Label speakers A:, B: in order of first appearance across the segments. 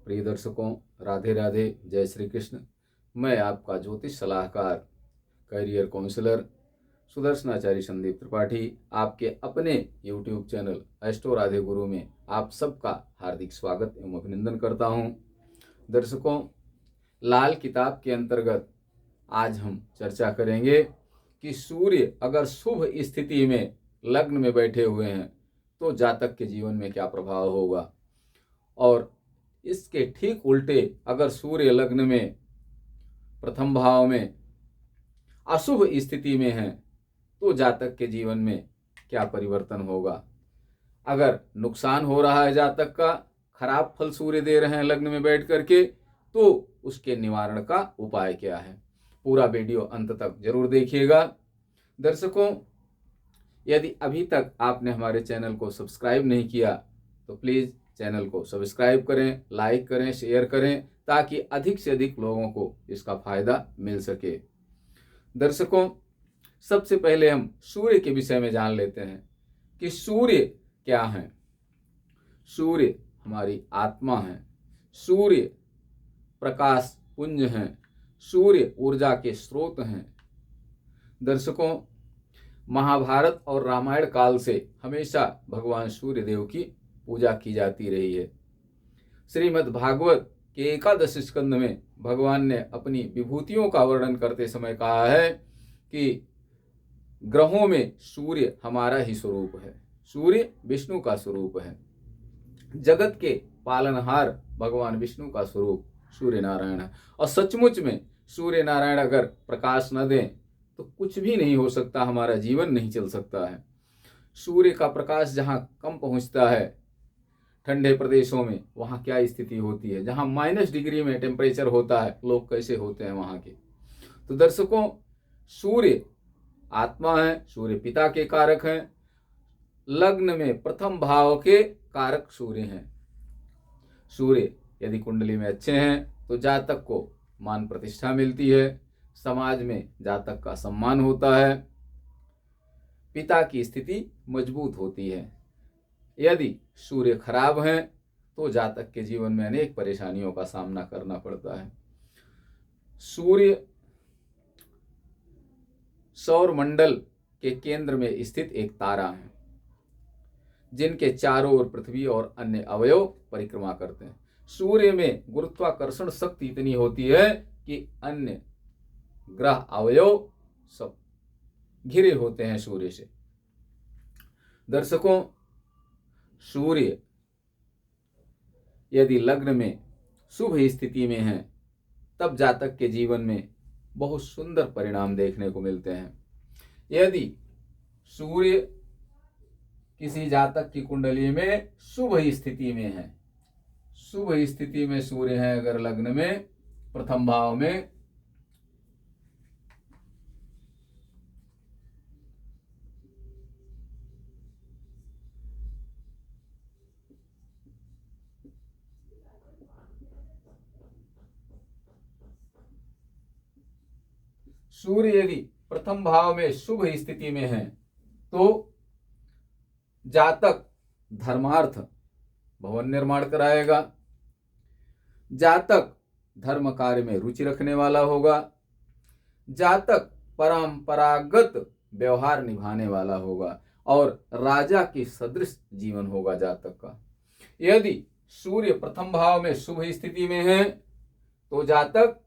A: प्रिय दर्शकों, राधे राधे, जय श्री कृष्ण। मैं आपका ज्योतिष सलाहकार, करियर काउंसलर सुदर्शनाचार्य संदीप त्रिपाठी आपके अपने YouTube चैनल एस्ट्रो राधे गुरु में आप सबका हार्दिक स्वागत एवं अभिनंदन करता हूं। दर्शकों, लाल किताब के अंतर्गत आज हम चर्चा करेंगे कि सूर्य अगर शुभ स्थिति में लग्न में बैठे हुए हैं तो जातक के जीवन में क्या प्रभाव होगा, और इसके ठीक उल्टे अगर सूर्य लग्न में प्रथम भाव में अशुभ स्थिति में है तो जातक के जीवन में क्या परिवर्तन होगा। अगर नुकसान हो रहा है जातक का, खराब फल सूर्य दे रहे हैं लग्न में बैठ करके, तो उसके निवारण का उपाय क्या है। पूरा वीडियो अंत तक जरूर देखिएगा। दर्शकों, यदि अभी तक आपने हमारे चैनल को सब्सक्राइब नहीं किया तो प्लीज़ चैनल को सब्सक्राइब करें, लाइक करें, शेयर करें, ताकि अधिक से अधिक लोगों को इसका फायदा मिल सके। दर्शकों, सबसे पहले हम सूर्य के विषय में जान लेते हैं कि सूर्य क्या है। सूर्य हमारी आत्मा है, सूर्य प्रकाश पुंज हैं, सूर्य ऊर्जा के स्रोत हैं। दर्शकों, महाभारत और रामायण काल से हमेशा भगवान सूर्य देव की पूजा की जाती रही है। श्रीमद् भागवत के एकादश स्कंद में भगवान ने अपनी विभूतियों का वर्णन करते समय कहा है कि ग्रहों में सूर्य हमारा ही स्वरूप है, सूर्य विष्णु का स्वरूप है। जगत के पालनहार भगवान विष्णु का स्वरूप सूर्य नारायण है। और सचमुच में सूर्य नारायण अगर प्रकाश न दें तो कुछ भी नहीं हो सकता, हमारा जीवन नहीं चल सकता है। सूर्य का प्रकाश जहाँ कम पहुँचता है ठंडे प्रदेशों में, वहाँ क्या स्थिति होती है। जहाँ -डिग्री में टेम्परेचर होता है, लोग कैसे होते हैं वहाँ के। तो दर्शकों, सूर्य आत्मा है, सूर्य पिता के कारक हैं, लग्न में प्रथम भाव के कारक सूर्य हैं। सूर्य यदि कुंडली में अच्छे हैं तो जातक को मान प्रतिष्ठा मिलती है, समाज में जातक का सम्मान होता है, पिता की स्थिति मजबूत होती है। यदि सूर्य खराब हैं तो जातक के जीवन में अनेक परेशानियों का सामना करना पड़ता है। सूर्य सौर मंडल के केंद्र में स्थित एक तारा है, जिनके चारों ओर पृथ्वी और अन्य अवयव परिक्रमा करते हैं। सूर्य में गुरुत्वाकर्षण शक्ति इतनी होती है कि अन्य ग्रह अवयव सब घिरे होते हैं सूर्य से। दर्शकों, सूर्य यदि लग्न में शुभ स्थिति में है तब जातक के जीवन में बहुत सुंदर परिणाम देखने को मिलते हैं। यदि सूर्य किसी जातक की कुंडली में शुभ स्थिति में है, शुभ स्थिति में सूर्य है अगर लग्न में प्रथम भाव में, सूर्य यदि प्रथम भाव में शुभ स्थिति में है तो जातक धर्मार्थ भवन निर्माण कराएगा, जातक धर्म कार्य में रुचि रखने वाला होगा, जातक परंपरागत व्यवहार निभाने वाला होगा और राजा की सदृश जीवन होगा जातक का। यदि सूर्य प्रथम भाव में शुभ स्थिति में है तो जातक,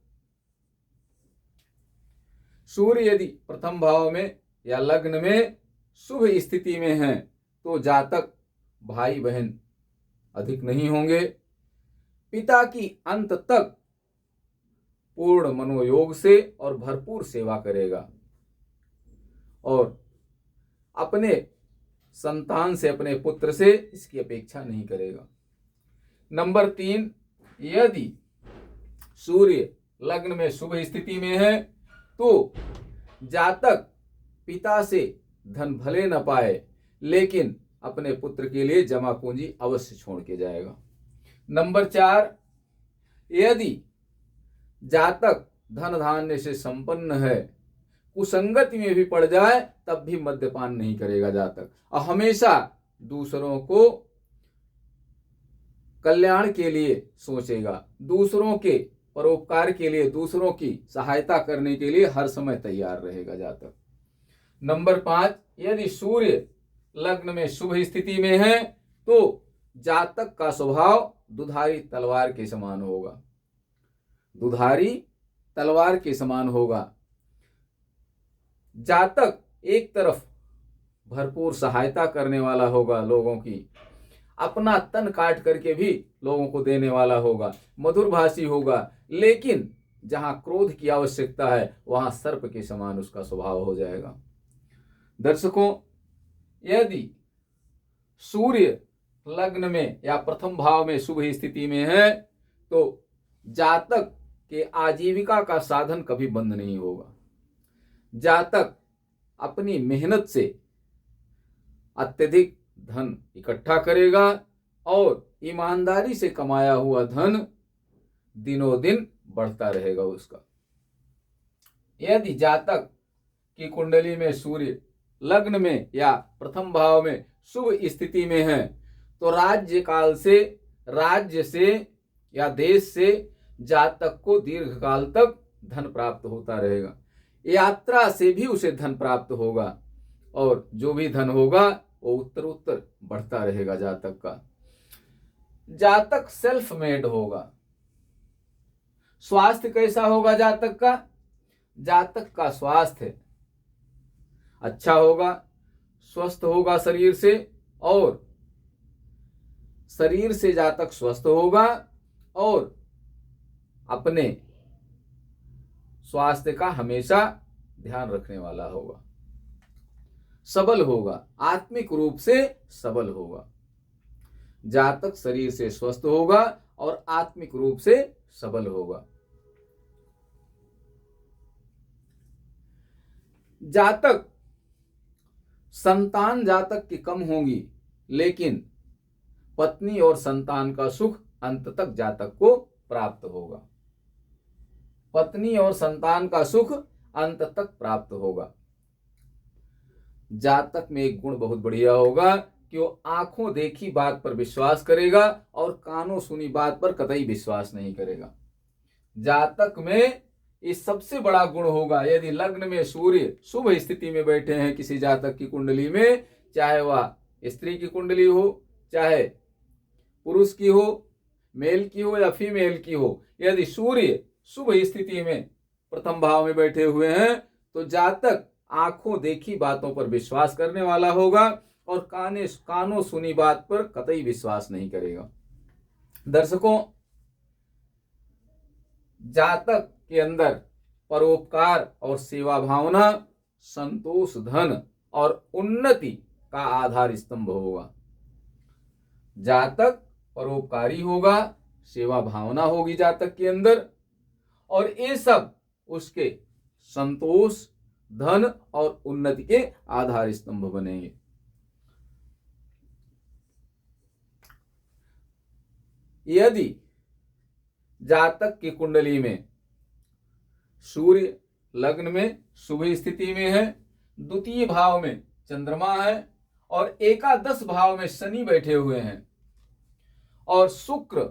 A: सूर्य यदि प्रथम भाव में या लग्न में शुभ स्थिति में है तो जातक भाई बहन अधिक नहीं होंगे, पिता की अंत तक पूर्ण मनोयोग से और भरपूर सेवा करेगा और अपने संतान से, अपने पुत्र से इसकी अपेक्षा नहीं करेगा। नंबर 3, यदि सूर्य लग्न में शुभ स्थिति में है तो जातक पिता से धन भले न पाए लेकिन अपने पुत्र के लिए जमा पूंजी अवश्य छोड़ के जाएगा। नंबर 4, यदि जातक धन धान्य से संपन्न है, कुसंगति में भी पड़ जाए तब भी मद्यपान नहीं करेगा जातक, और हमेशा दूसरों को कल्याण के लिए सोचेगा, दूसरों के परोपकार के लिए, दूसरों की सहायता करने के लिए हर समय तैयार रहेगा जातक। नंबर 5, यदि सूर्य लग्न में शुभ स्थिति में है तो जातक का स्वभाव दुधारी तलवार के समान होगा, दुधारी तलवार के समान होगा। जातक एक तरफ भरपूर सहायता करने वाला होगा लोगों की, अपना तन काट करके भी लोगों को देने वाला होगा, मधुरभाषी होगा, लेकिन जहां क्रोध की आवश्यकता है वहां सर्प के समान उसका स्वभाव हो जाएगा। दर्शकों, यदि सूर्य लग्न में या प्रथम भाव में शुभ स्थिति में है तो जातक के आजीविका का साधन कभी बंद नहीं होगा। जातक अपनी मेहनत से अत्यधिक धन इकट्ठा करेगा और ईमानदारी से कमाया हुआ धन दिनों दिन बढ़ता रहेगा उसका। यदि जातक की कुंडली में सूर्य लग्न में या प्रथम भाव में शुभ स्थिति में है तो राज्य काल से, राज्य से या देश से जातक को दीर्घ काल तक धन प्राप्त होता रहेगा। यात्रा से भी उसे धन प्राप्त होगा और जो भी धन होगा वो उत्तर उत्तर बढ़ता रहेगा जातक का। जातक सेल्फ मेड होगा। स्वास्थ्य कैसा होगा जातक का? जातक का स्वास्थ्य अच्छा होगा, स्वस्थ होगा शरीर से, और शरीर से जातक स्वस्थ होगा और अपने स्वास्थ्य का हमेशा ध्यान रखने वाला होगा, सबल होगा, आत्मिक रूप से सबल होगा। जातक शरीर से स्वस्थ होगा और आत्मिक रूप से सबल होगा। जातक संतान जातक की कम होगी, लेकिन पत्नी और संतान का सुख अंत तक जातक को प्राप्त होगा। पत्नी और संतान का सुख अंत तक प्राप्त होगा। जातक में एक गुण बहुत बढ़िया होगा कि वो आंखों देखी बात पर विश्वास करेगा और कानों सुनी बात पर कतई विश्वास नहीं करेगा। जातक में इस सबसे बड़ा गुण होगा। यदि लग्न में सूर्य शुभ स्थिति में बैठे हैं किसी जातक की कुंडली में, चाहे वह स्त्री की कुंडली हो, चाहे पुरुष की हो, मेल की हो या फीमेल की हो, यदि सूर्य शुभ स्थिति में प्रथम भाव में बैठे हुए हैं तो जातक आंखों देखी बातों पर विश्वास करने वाला होगा और कानों सुनी बात पर कतई विश्वास नहीं करेगा। दर्शकों, जातक के अंदर परोपकार और सेवा भावना, संतोष, धन और उन्नति का आधार स्तंभ होगा। जातक परोपकारी होगा, सेवा भावना होगी जातक के अंदर, और ये सब उसके संतोष, धन और उन्नति के आधार स्तंभ बनेंगे। यदि जातक की कुंडली में सूर्य लग्न में शुभ स्थिति में है, द्वितीय भाव में चंद्रमा है और एकादश भाव में शनि बैठे हुए हैं और शुक्र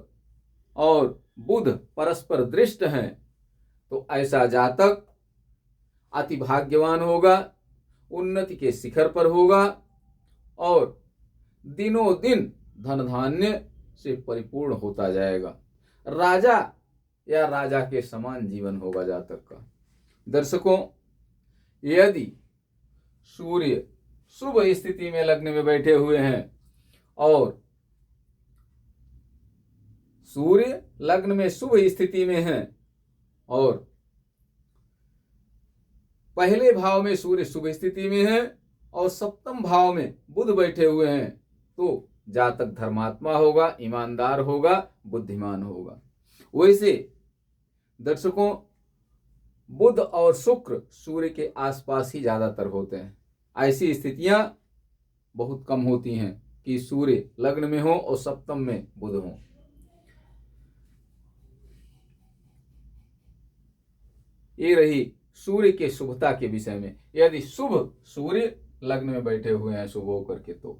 A: और बुध परस्पर दृष्ट हैं, तो ऐसा जातक अति भाग्यवान होगा, उन्नति के शिखर पर होगा और दिनों दिन धन धान्य से परिपूर्ण होता जाएगा। राजा या राजा के समान जीवन होगा जातक का। दर्शकों, यदि सूर्य शुभ स्थिति में लग्न में बैठे हुए हैं और सूर्य लग्न में शुभ स्थिति में है और पहले भाव में सूर्य शुभ स्थिति में है और सप्तम भाव में बुध बैठे हुए हैं तो जातक धर्मात्मा होगा, ईमानदार होगा, बुद्धिमान होगा। वैसे दर्शकों, बुध और शुक्र सूर्य के आसपास ही ज्यादातर होते हैं। ऐसी स्थितियां बहुत कम होती हैं कि सूर्य लग्न में हो और सप्तम में बुध हो। ये रही सूर्य के शुभता के विषय में। यदि शुभ सूर्य लग्न में बैठे हुए हैं शुभ होकर के, तो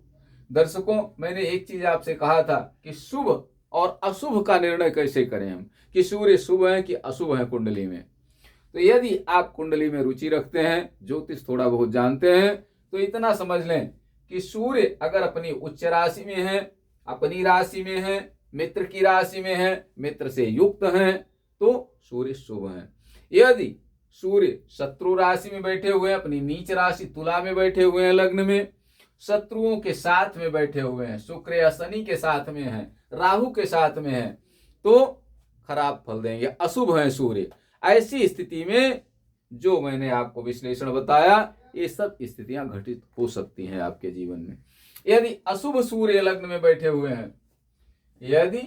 A: दर्शकों, मैंने एक चीज आपसे कहा था कि शुभ और अशुभ का निर्णय कैसे करें हम कि सूर्य शुभ है कि अशुभ है कुंडली में। तो यदि आप कुंडली में रुचि रखते हैं, ज्योतिष थोड़ा बहुत जानते हैं, तो इतना समझ लें कि सूर्य अगर अपनी उच्च राशि में है, अपनी राशि में है, मित्र की राशि में है, मित्र से युक्त हैं, तो सूर्य शुभ है। यदि सूर्य शत्रु राशि में बैठे हुए हैं, अपनी नीच राशि तुला में बैठे हुए हैं, लग्न में शत्रुओं के साथ में बैठे हुए हैं, शुक्र या शनि के साथ में हैं, राहु के साथ में हैं, तो खराब फल देंगे, अशुभ है सूर्य। ऐसी स्थिति में जो मैंने आपको विश्लेषण बताया, ये सब स्थितियां घटित हो सकती हैं आपके जीवन में। यदि अशुभ सूर्य लग्न में बैठे हुए हैं, यदि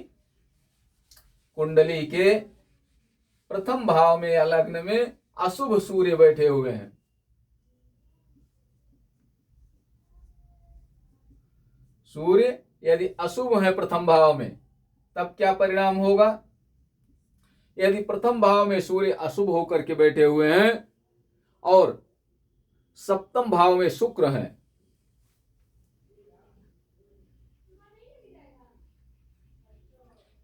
A: कुंडली के प्रथम भाव में या लग्न में अशुभ सूर्य बैठे हुए हैं, सूर्य यदि अशुभ है प्रथम भाव में, तब क्या परिणाम होगा? यदि प्रथम भाव में सूर्य अशुभ होकर के बैठे हुए हैं और सप्तम भाव में शुक्र हैं,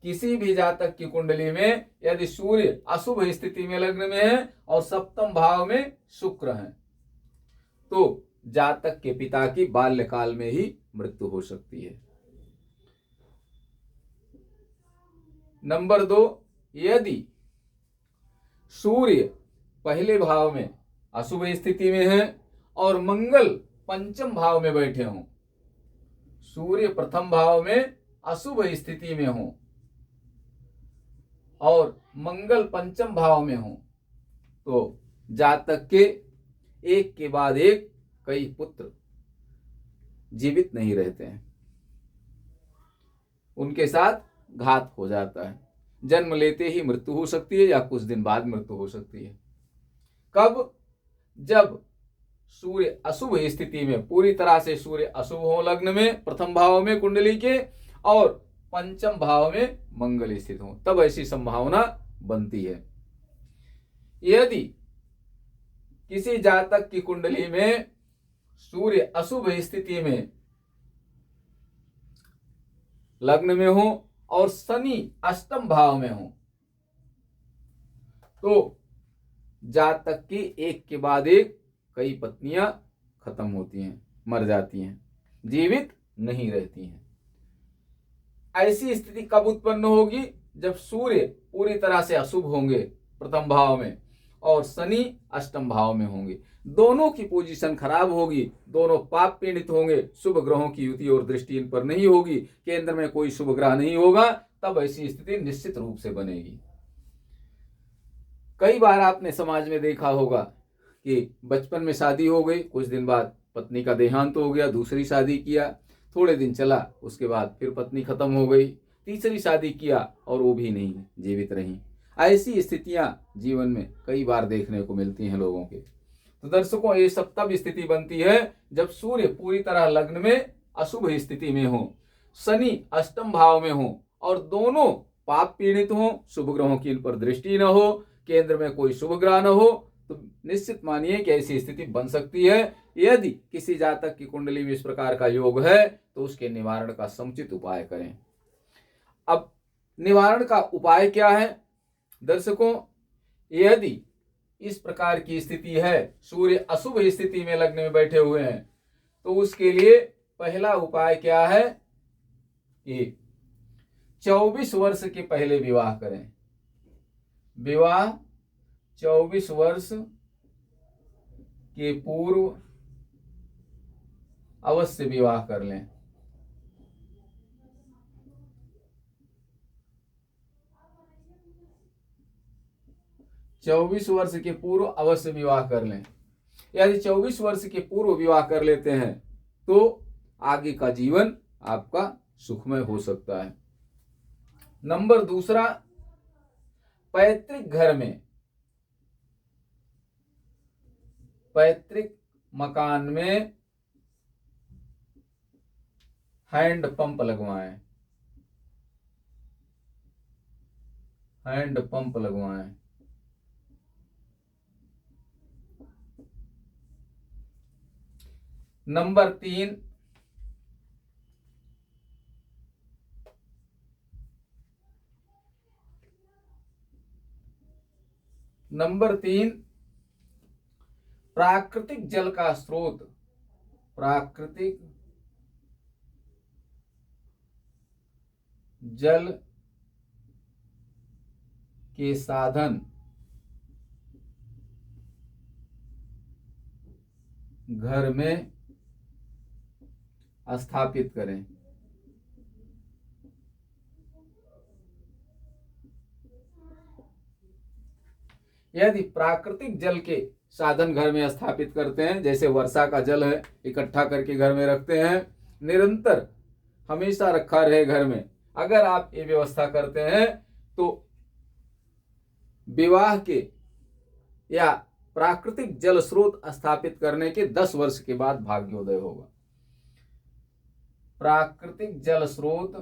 A: किसी भी जातक की कुंडली में यदि सूर्य अशुभ स्थिति में लग्न में है और सप्तम भाव में शुक्र है, तो जातक के पिता की बाल्यकाल में ही मृत्यु हो सकती है। नंबर 2, यदि सूर्य पहले भाव में अशुभ स्थिति में है और मंगल पंचम भाव में बैठे हों, सूर्य प्रथम भाव में अशुभ स्थिति में हो और मंगल पंचम भाव में हो, तो जातक के एक के बाद एक कई पुत्र जीवित नहीं रहते हैं, उनके साथ घात हो जाता है, जन्म लेते ही मृत्यु हो सकती है या कुछ दिन बाद मृत्यु हो सकती है। कब? जब सूर्य अशुभ स्थिति में, पूरी तरह से सूर्य अशुभ हो लग्न में, प्रथम भाव में कुंडली के, और पंचम भाव में मंगल स्थित हो, तब ऐसी संभावना बनती है। यदि किसी जातक की कुंडली में सूर्य अशुभ स्थिति में लग्न में हो और शनि अष्टम भाव में हो, तो जातक की एक के बाद एक कई पत्नियां खत्म होती हैं, मर जाती हैं, जीवित नहीं रहती हैं। ऐसी स्थिति कब उत्पन्न होगी? जब सूर्य पूरी तरह से अशुभ होंगे प्रथम भाव में और शनि अष्टम भाव में होंगे, दोनों की पोजीशन खराब होगी, दोनों पाप पीड़ित होंगे, शुभ ग्रहों की युति और दृष्टि इन पर नहीं होगी, केंद्र में कोई शुभ ग्रह नहीं होगा, तब ऐसी स्थिति निश्चित रूप से बनेगी। कई बार आपने समाज में देखा होगा कि बचपन में शादी हो गई, कुछ दिन बाद पत्नी का देहांत हो गया, दूसरी शादी किया, थोड़े दिन चला, उसके बाद फिर पत्नी खत्म हो गई, तीसरी शादी किया और वो भी नहीं जीवित रही। ऐसी स्थितियां जीवन में कई बार देखने को मिलती हैं लोगों के। तो दर्शकों, ये सब तब स्थिति बनती है जब सूर्य पूरी तरह लग्न में अशुभ स्थिति में हो, शनि अष्टम भाव में हो और दोनों पाप पीड़ित हो, शुभ ग्रहों की इन पर दृष्टि न हो, केंद्र में कोई शुभ ग्रह न हो, तो निश्चित मानिए कि ऐसी स्थिति बन सकती है। यदि किसी जातक की कुंडली में इस प्रकार का योग है तो उसके निवारण का समुचित उपाय करें। अब निवारण का उपाय क्या है? दर्शकों, यदि इस प्रकार की स्थिति है, सूर्य अशुभ स्थिति में लग्न में बैठे हुए हैं, तो उसके लिए पहला उपाय क्या है कि 24 वर्ष के पहले विवाह करें। विवाह 24 वर्ष के पूर्व अवश्य विवाह कर लें। चौबीस वर्ष के पूर्व अवश्य विवाह कर लें। यदि 24 वर्ष के पूर्व विवाह कर लेते हैं तो आगे का जीवन आपका सुखमय हो सकता है। नंबर दूसरा, पैतृक घर में, पैतृक मकान में हैंड पंप लगवाएं। हैंड पंप लगवाएं। नंबर 3, नंबर 3, प्राकृतिक जल का स्रोत, प्राकृतिक जल के साधन घर में स्थापित करें। यदि प्राकृतिक जल के साधन घर में स्थापित करते हैं, जैसे वर्षा का जल है, इकट्ठा करके घर में रखते हैं, निरंतर हमेशा रखा रहे घर में, अगर आप ये व्यवस्था करते हैं तो विवाह के या प्राकृतिक जल स्रोत स्थापित करने के 10 वर्ष के बाद भाग्योदय होगा। प्राकृतिक जल स्रोत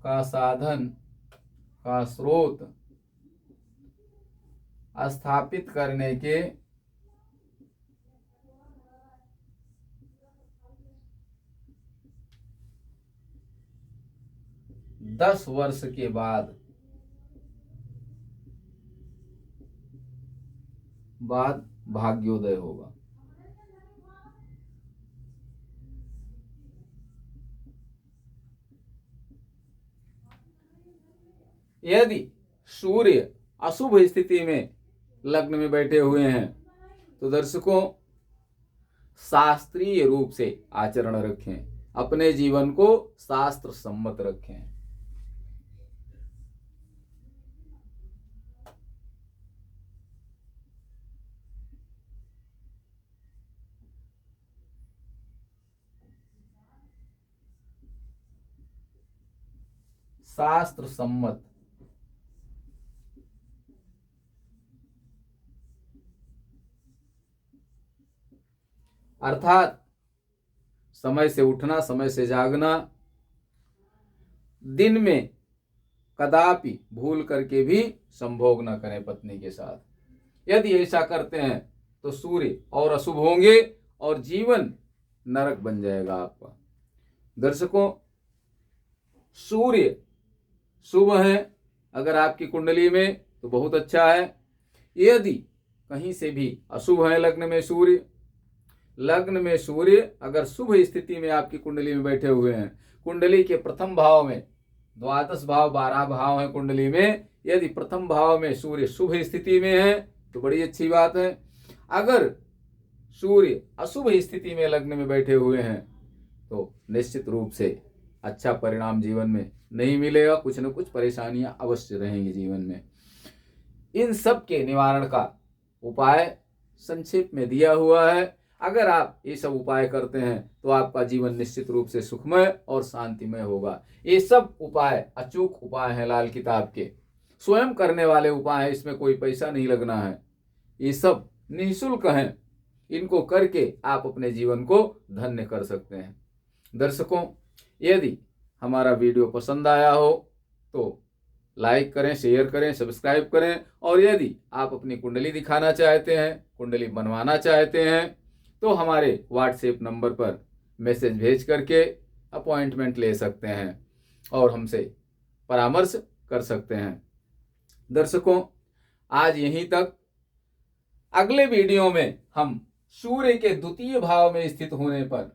A: का साधन का स्रोत स्थापित करने के 10 वर्ष के बाद भाग्योदय होगा। यदि सूर्य अशुभ स्थिति में लग्न में बैठे हुए हैं तो दर्शकों शास्त्रीय रूप से आचरण रखें, अपने जीवन को शास्त्र सम्मत रखें। शास्त्र सम्मत, अर्थात समय से उठना, समय से जागना, दिन में कदापि भूल करके भी संभोग न करें पत्नी के साथ। यदि ऐसा करते हैं तो सूर्य और अशुभ होंगे और जीवन नरक बन जाएगा आपका। दर्शकों सूर्य शुभ है अगर आपकी कुंडली में तो बहुत अच्छा है। यदि कहीं से भी अशुभ है लग्न में सूर्य अगर शुभ स्थिति में आपकी कुंडली में बैठे हुए हैं, कुंडली के प्रथम भाव में, द्वादश भाव 12 भाव है कुंडली में, यदि प्रथम भाव में सूर्य शुभ स्थिति में है तो बड़ी अच्छी बात है। अगर सूर्य अशुभ स्थिति में लग्न में बैठे हुए हैं तो निश्चित रूप से अच्छा परिणाम जीवन में नहीं मिलेगा, कुछ न कुछ परेशानियां अवश्य रहेंगी जीवन में। इन सब के निवारण का उपाय संक्षेप में दिया हुआ है। अगर आप ये सब उपाय करते हैं तो आपका जीवन निश्चित रूप से सुखमय और शांतिमय होगा। ये सब उपाय अचूक उपाय हैं लाल किताब के, स्वयं करने वाले उपाय हैं, इसमें कोई पैसा नहीं लगना है, ये सब निःशुल्क हैं। इनको करके आप अपने जीवन को धन्य कर सकते हैं। दर्शकों यदि हमारा वीडियो पसंद आया हो तो लाइक करें, शेयर करें, सब्सक्राइब करें, और यदि आप अपनी कुंडली दिखाना चाहते हैं, कुंडली बनवाना चाहते हैं तो हमारे व्हाट्सएप नंबर पर मैसेज भेज करके अपॉइंटमेंट ले सकते हैं और हमसे परामर्श कर सकते हैं। दर्शकों आज यहीं तक। अगले वीडियो में हम सूर्य के द्वितीय भाव में स्थित होने पर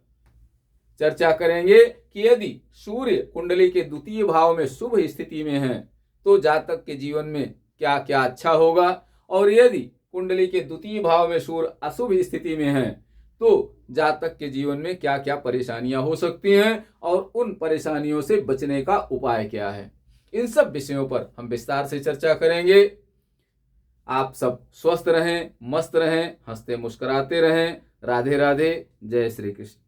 A: चर्चा करेंगे कि यदि सूर्य कुंडली के द्वितीय भाव में शुभ स्थिति में है तो जातक के जीवन में क्या क्या अच्छा होगा, और यदि कुंडली के द्वितीय भाव में सूर्य अशुभ स्थिति में है तो जातक के जीवन में क्या क्या परेशानियां हो सकती हैं और उन परेशानियों से बचने का उपाय क्या है। इन सब विषयों पर हम विस्तार से चर्चा करेंगे। आप सब स्वस्थ रहें, मस्त रहें, हंसते मुस्कुराते रहें। राधे राधे, जय श्री कृष्ण।